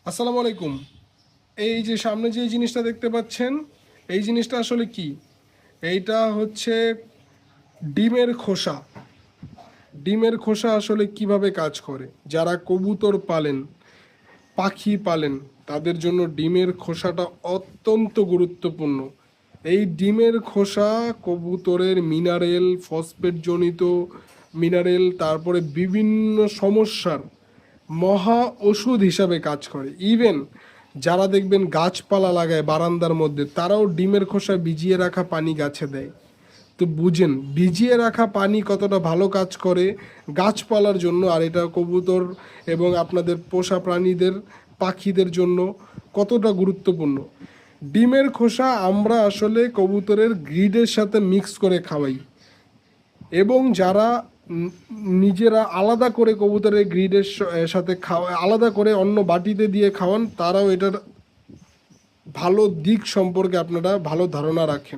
আসসালামু আলাইকুম। এই যে সামনে যে জিনিসটা দেখতে পাচ্ছেন, এই জিনিসটা আসলে কি? এইটা হচ্ছে ডিমের খোসা। ডিমের খোসা আসলে কিভাবে কাজ করে? যারা কবুতর পালেন, পাখি পালেন, তাদের জন্য ডিমের খোসাটা অত্যন্ত গুরুত্বপূর্ণ। এই ডিমের খোসা কবুতরের মিনারেল, ফসফেটজনিত মিনারেল, তারপরে বিভিন্ন সমস্যার মহা ওষুধ হিসাবে কাজ করে। ইভেন যারা দেখবেন গাছপালা লাগায় বারান্দার মধ্যে, তারাও ডিমের খোসা ভিজিয়ে রাখা পানি গাছে দেয়। তো বুঝেন ভিজিয়ে রাখা পানি কতটা ভালো কাজ করে গাছপালার জন্য, আর এটা কবুতর এবং আপনাদের পোষা প্রাণীদের, পাখিদের জন্য কতটা গুরুত্বপূর্ণ। ডিমের খোসা আমরা আসলে কবুতরের গ্রিডের সাথে মিক্স করে খাওয়াই, এবং যারা নিজেরা আলাদা করে কবুতরের গ্রিডের সাথে খাওয়া, আলাদা করে অন্য বাটিতে দিয়ে খাওয়ান, তারাও এটার ভালো দিক সম্পর্কে আপনারা ভালো ধারণা রাখেন।